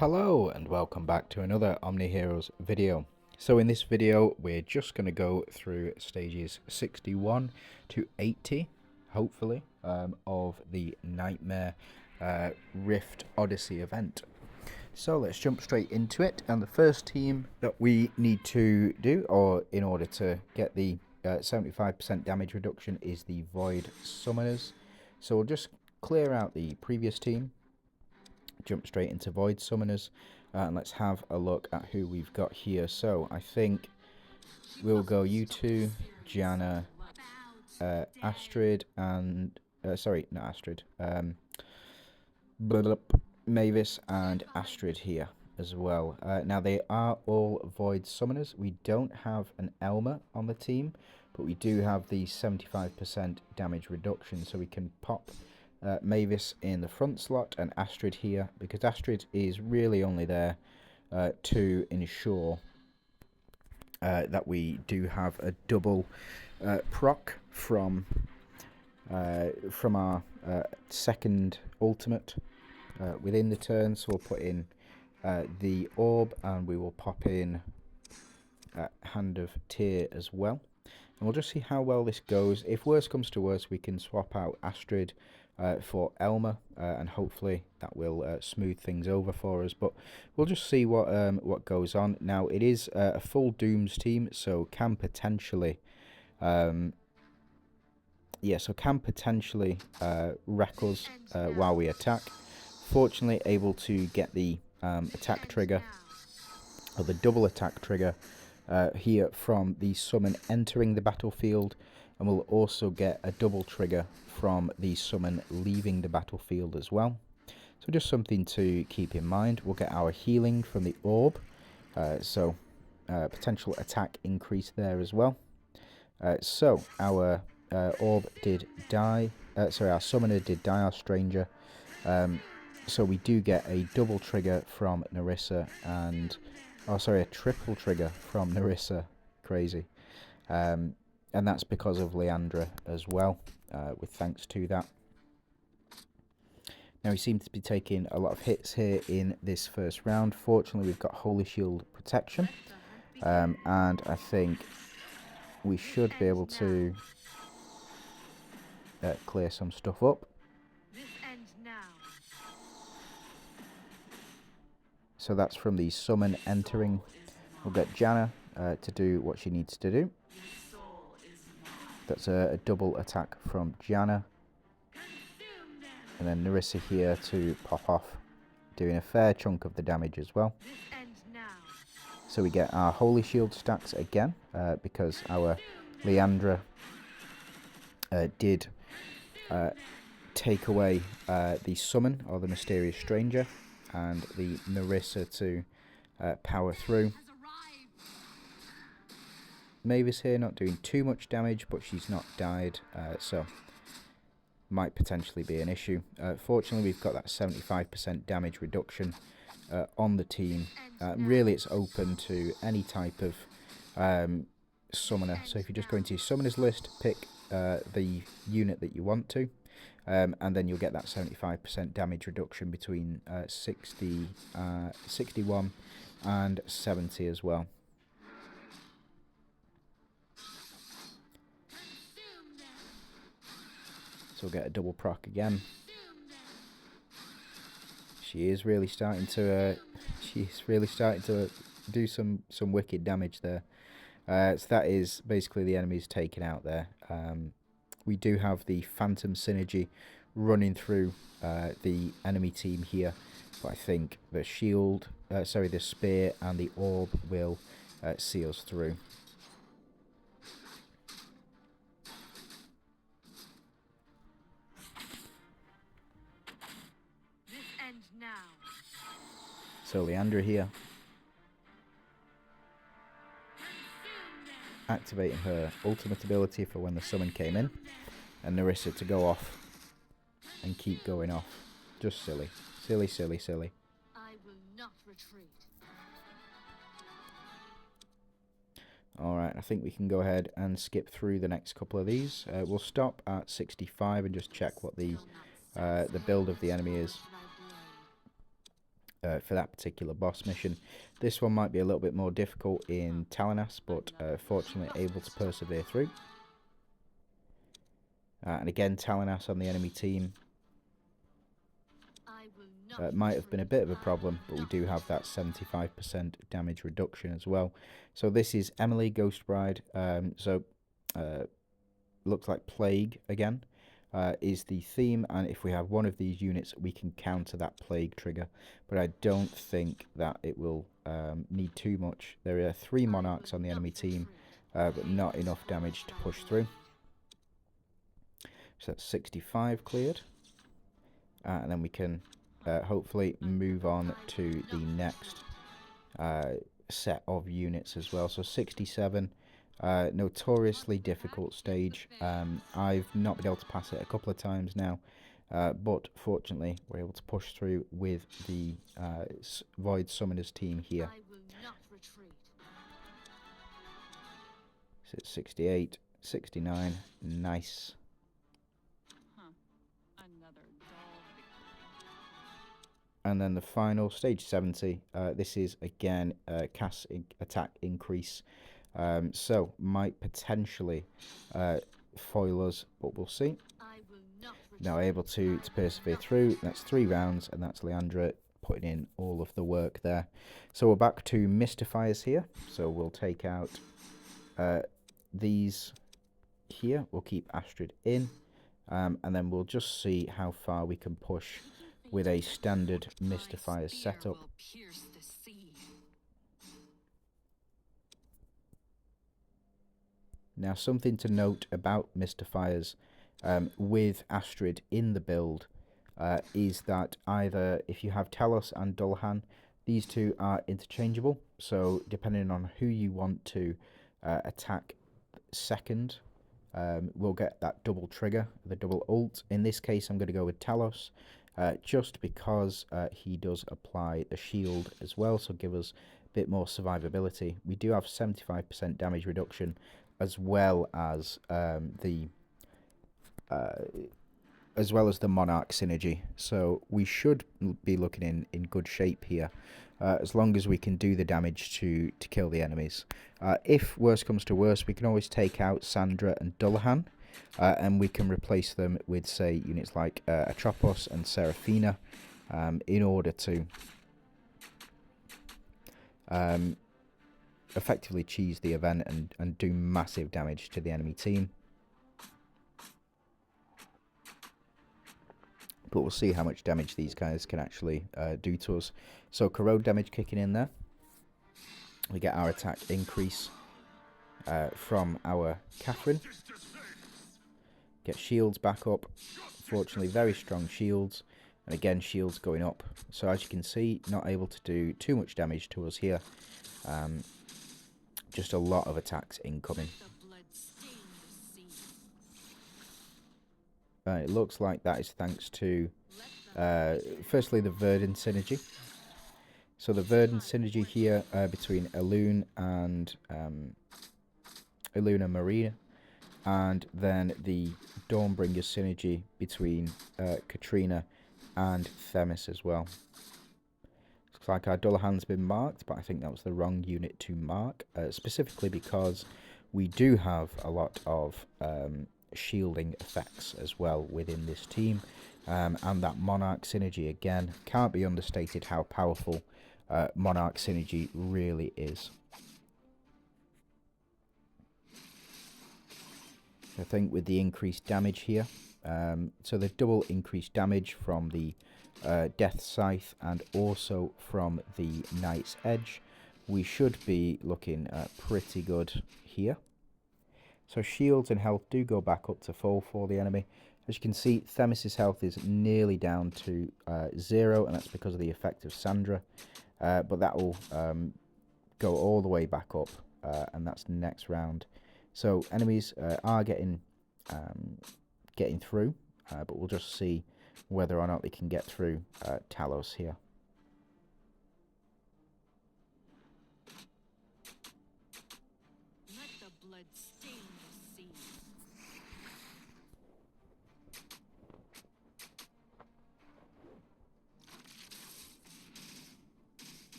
Hello and welcome back to another Omniheroes video. So in this video we're just going to go through stages 61 to 80, hopefully, of the Nightmare Rift Odyssey event. So let's jump straight into it, and the first team that we need to do, or in order to get the 75% damage reduction, is the Void Summoners. So we'll just clear out the previous team, jump straight into Void Summoners, and let's have a look at who we've got here. So I think we'll go you two, Janna, Astrid, and sorry, not Astrid, Mavis and Astrid here as well. Now they are all Void Summoners. We don't have an Elmer on the team, but we do have the 75% damage reduction, so we can pop Mavis in the front slot and Astrid here, because Astrid is really only there to ensure that we do have a double proc from our second ultimate within the turn. So we'll put in the orb, and we will pop in Hand of Tear as well, and we'll just see how well this goes. If worse comes to worse, we can swap out Astrid for Elmer, and hopefully that will smooth things over for us. But we'll just see what goes on. Now it is a full Dooms team, so can potentially wreck us while we attack. Fortunately, able to get the attack trigger, or the double attack trigger here from the summon entering the battlefield, and we'll also get a double trigger from the summon leaving the battlefield as well. So just something to keep in mind. We'll get our healing from the orb, so potential attack increase there as well. So our orb did die, our summoner did die, our stranger. So we do get a double trigger from Nerissa, and a triple trigger from Nerissa. Crazy. And that's because of Leandra as well, with thanks to that. Now we seem to be taking a lot of hits here in this first round. Fortunately, we've got Holy Shield protection, and I think we should be able to clear some stuff up. So that's from the summon entering. We'll get Janna to do what she needs to do. That's a double attack from Janna. And then Nerissa here to pop off, doing a fair chunk of the damage as well. So we get our Holy Shield stacks again, because our Leandra did take away the summon, or the Mysterious Stranger, and the Nerissa to power through. Mavis here not doing too much damage, but she's not died, so might potentially be an issue. Fortunately, we've got that 75% damage reduction on the team. Really, it's open to any type of summoner. So if you just go into your summoners list, pick the unit that you want to, and then you'll get that 75% damage reduction between 61 and 70 as well. So we'll get a double proc again. She is really starting to do some wicked damage there. So that is basically the enemies taken out there. We do have the Phantom Synergy running through the enemy team here, but I think the shield, the spear and the orb will see us through. So Leandra here, activating her ultimate ability for when the summon came in, and Nerissa to go off and keep going off. Just silly. Silly, silly, silly. I will not retreat. Alright, I think we can go ahead and skip through the next couple of these. We'll stop at 65 and just check what the build of the enemy is. for that particular boss mission. This one might be a little bit more difficult in Talanas, but fortunately able to persevere through. And again, Talanas on the enemy team might have been a bit of a problem, but we do have that 75% damage reduction as well. So this is Emily, Ghost Bride. Looks like Plague again. Is the theme, and if we have one of these units we can counter that plague trigger, but I don't think that it will need too much. There are 3 monarchs on the enemy team, but not enough damage to push through. So that's 65 cleared, and then we can hopefully move on to the next set of units as well. So 67, notoriously difficult stage. I've not been able to pass it a couple of times now, but fortunately we're able to push through with the Void Summoners team here. So it's 68, 69, nice. And then the final, stage 70, this is again cast attack increase. So might potentially foil us, but we'll see. Now able to persevere through. That's 3 rounds, and that's Leandra putting in all of the work there. So we're back to Mystifiers here. So we'll take out these here. We'll keep Astrid in, and then we'll just see how far we can push with a standard Mystifiers setup. Now, something to note about Mystifiers with Astrid in the build is that either if you have Talos and Dullahan, these two are interchangeable. So depending on who you want to attack second, we'll get that double trigger, the double ult. In this case, I'm going to go with Talos, just because he does apply the shield as well, so give us a bit more survivability. We do have 75% damage reduction, as well as the Monarch synergy. So we should be looking in good shape here, as long as we can do the damage to kill the enemies. If worse comes to worse, we can always take out Sandra and Dullahan, and we can replace them with, say, units like Atropos and Seraphina, in order to effectively cheese the event and do massive damage to the enemy team. But we'll see how much damage these guys can actually do to us. So corrode damage kicking in there. We get our attack increase from our Catherine. Get shields back up. Fortunately, very strong shields. And again, shields going up. So as you can see, not able to do too much damage to us here. Just a lot of attacks incoming. It looks like that is thanks to, firstly, the Verdant synergy. So the Verdant synergy here between Elune and Marina, and then the Dawnbringer synergy between Katrina and Themis as well. Looks like our Dullahan's been marked, but I think that was the wrong unit to mark, specifically because we do have a lot of shielding effects as well within this team, and that Monarch synergy, again, can't be understated how powerful Monarch synergy really is. I think with the increased damage here, so the double increased damage from the Death Scythe and also from the Knight's Edge, we should be looking pretty good here. So shields and health do go back up to full for the enemy. As you can see, Themis's health is nearly down to 0, and that's because of the effect of Sandra. But that will go all the way back up, and that's next round. So enemies are getting through, but we'll just see whether or not they can get through Talos here.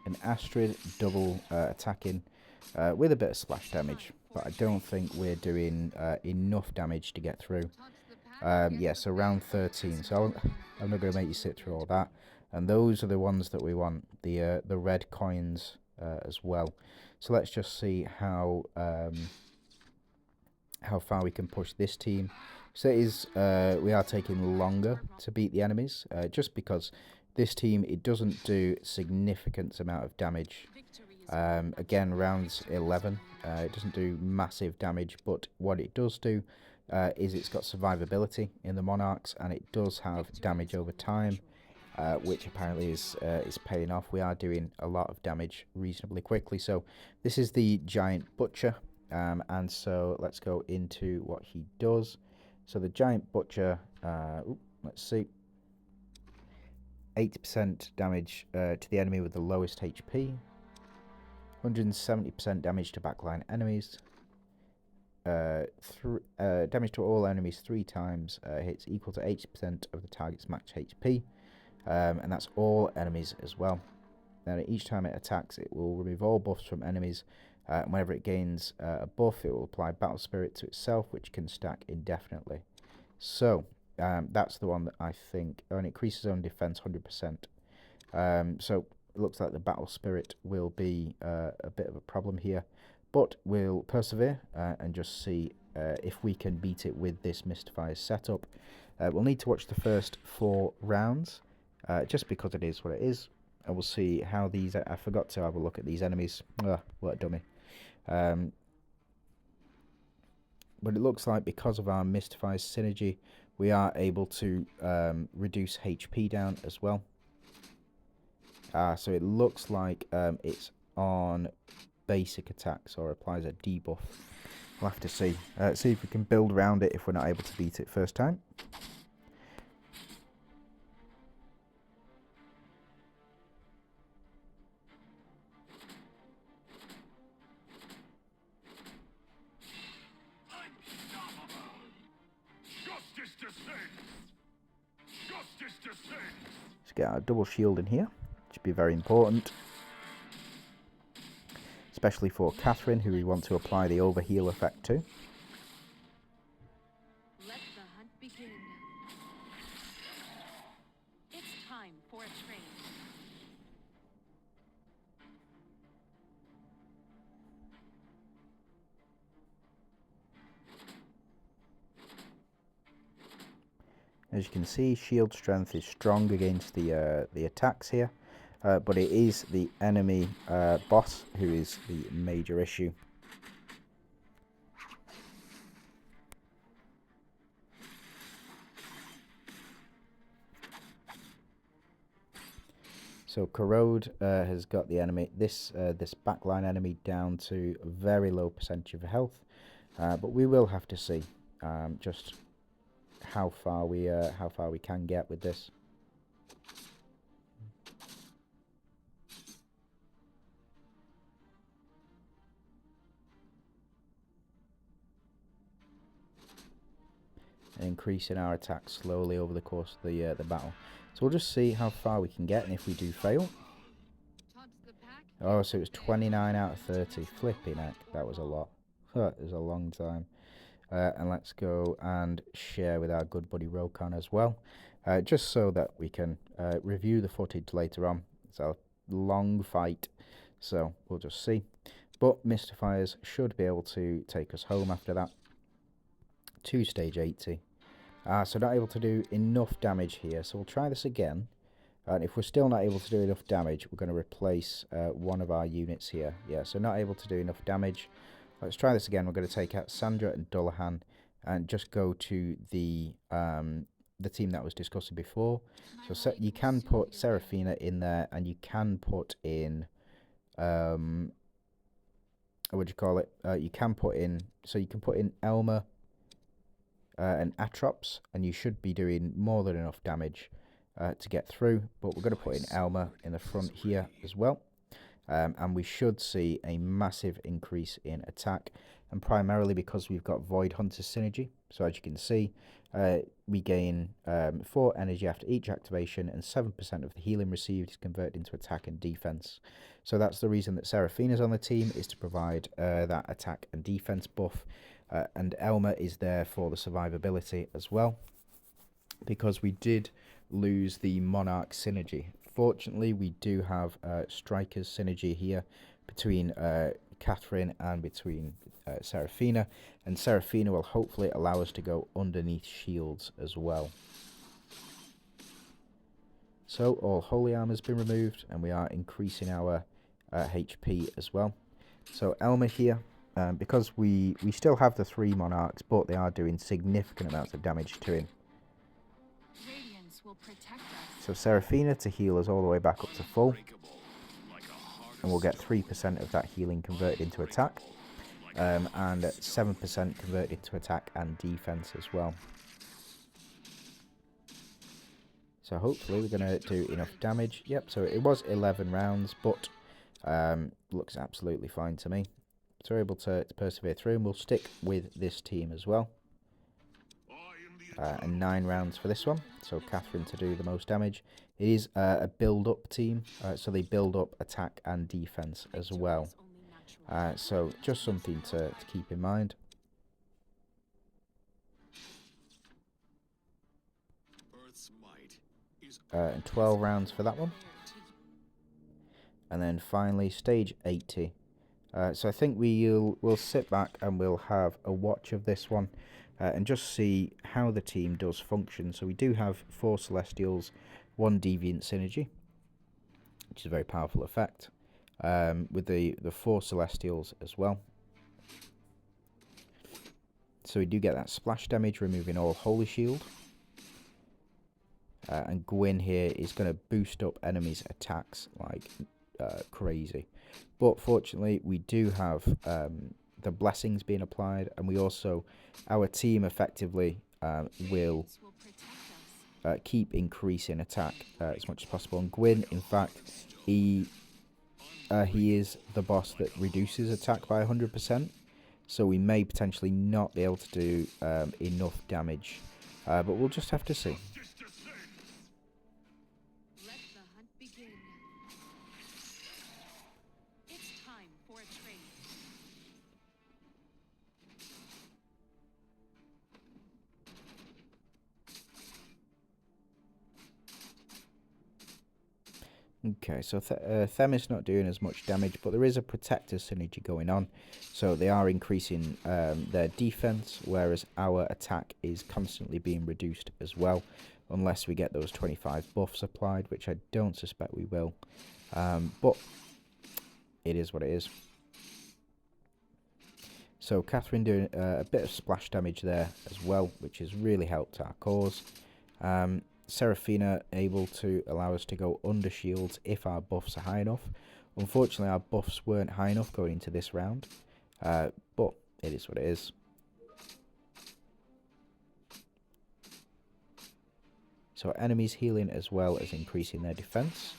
an Astrid double attacking with a bit of splash damage, but I don't think we're doing enough damage to get through. Yeah, so round 13, so I'm not going to make you sit through all that. And those are the ones that we want, the red coins as well. So let's just see how far we can push this team. So it is, we are taking longer to beat the enemies, just because this team, it doesn't do significant amount of damage. Again, rounds 11, it doesn't do massive damage, but what it does do is it's got survivability in the Monarchs, and it does have damage over time, which apparently is paying off. We are doing a lot of damage reasonably quickly. So this is the Giant Butcher, and so let's go into what he does. So the Giant Butcher, let's see, 80% damage to the enemy with the lowest HP, 170% damage to backline enemies, damage to all enemies 3 times, hits equal to 80% of the target's max HP, and that's all enemies as well. Now each time it attacks, it will remove all buffs from enemies. Whenever it gains a buff, it will apply Battle Spirit to itself, which can stack indefinitely. So that's the one that I think, and it increases own defense 100%. So it looks like the Battle Spirit will be a bit of a problem here, but we'll persevere and just see if we can beat it with this Mystifier setup. We'll need to watch the first 4 rounds, just because it is what it is, and we'll see how these. I forgot to have a look at these enemies. What a dummy. But it looks like because of our Mystifier's synergy, we are able to reduce HP down as well. So it looks like it's on basic attacks or applies a debuff. We'll have to see. See if we can build around it if we're not able to beat it first time. Let's get our double shield in here, which would be very important, especially for Catherine, who we want to apply the overheal effect to. Let the hunt begin. It's time for a train. As you can see, shield strength is strong against the attacks here, but it is the enemy boss who is the major issue. So Corrode has got the enemy, this backline enemy, down to a very low percentage of health, but we will have to see just how far we can get with this. And increasing our attack slowly over the course of the battle. So we'll just see how far we can get, and if we do fail. Oh, so it was 29 out of 30. Flipping heck, that was a lot. It was a long time. And let's go and share with our good buddy Rokan as well, just so that we can review the footage later on. It's a long fight, so we'll just see. But Mystifiers should be able to take us home after that to stage 80. So not able to do enough damage here, so we'll try this again. And if we're still not able to do enough damage, we're going to replace one of our units here. Yeah, so not able to do enough damage. Let's try this again. We're going to take out Sandra and Dullahan and just go to the team that was discussing before. So you can put Seraphina in there, and you can put in what do you call it? You can put in, so you can put in Elmer and Atrops, and you should be doing more than enough damage to get through. But we're going to put in Elmer in the front here as well. And we should see a massive increase in attack. and primarily because we've got Void Hunter synergy. So as you can see, we gain 4 energy after each activation, and 7% of the healing received is converted into attack and defense. So that's the reason that Seraphina's on the team, is to provide that attack and defense buff, and Elma is there for the survivability as well, because we did lose the Monarch synergy. Fortunately, we do have Striker's synergy here between Catherine and between Seraphina, and Seraphina will hopefully allow us to go underneath shields as well. So all holy armor has been removed, and we are increasing our HP as well. So Elma here, because we still have the 3 monarchs, but they are doing significant amounts of damage to him. Will protect us. So Seraphina to heal us all the way back up to full, and we'll get 3% of that healing converted into attack, and 7% converted into attack and defense as well. So hopefully we're going to do enough damage. Yep, so it was 11 rounds, but looks absolutely fine to me. So we're able to persevere through, and we'll stick with this team as well. And 9 rounds for this one, so Catherine to do the most damage. It is a build-up team, so they build up attack and defense as well. So just something to keep in mind. And 12 rounds for that one. And then finally, stage 80. So I think we'll sit back and we'll have a watch of this one. And just see how the team does function. So we do have 4 Celestials, 1 Deviant Synergy, which is a very powerful effect, with the 4 Celestials as well. So we do get that splash damage, removing all Holy Shield. And Gwyn here is going to boost up enemies' attacks like crazy. But fortunately, we do have the blessings being applied, and we also, our team effectively will keep increasing attack as much as possible. And Gwyn, in fact, he is the boss that reduces attack by 100%, so we may potentially not be able to do enough damage, but we'll just have to see. Okay, so Themis not doing as much damage, but there is a protector synergy going on. So they are increasing their defense, whereas our attack is constantly being reduced as well, unless we get those 25 buffs applied, which I don't suspect we will. But it is what it is. So Catherine doing a bit of splash damage there as well, which has really helped our cause. Seraphina able to allow us to go under shields if our buffs are high enough. Unfortunately, our buffs weren't high enough going into this round, but it is what it is. So enemies healing as well as increasing their defense,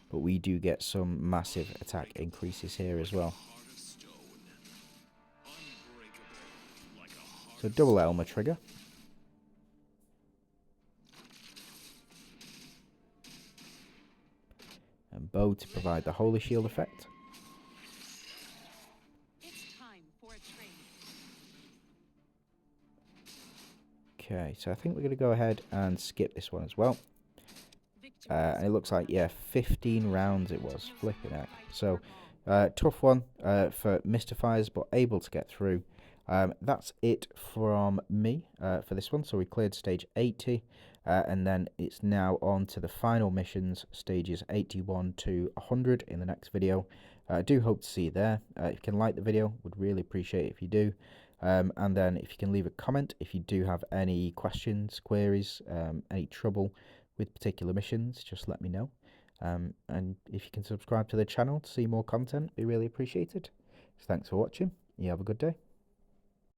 but we do get some massive attack increases here as well. So double Elma trigger. And bow to provide the Holy Shield effect. Okay, so I think we're going to go ahead and skip this one as well. And it looks like, yeah, 15 rounds it was, flipping out. So, tough one for Mystifiers, but able to get through. That's it from me for this one. So we cleared stage 80. And then it's now on to the final missions, stages 81 to 100 in the next video. I do hope to see you there. If you can like the video, would really appreciate it if you do. And then if you can leave a comment if you do have any questions, queries, any trouble with particular missions, just let me know. And if you can subscribe to the channel to see more content, be really appreciated. So thanks for watching. You have a good day.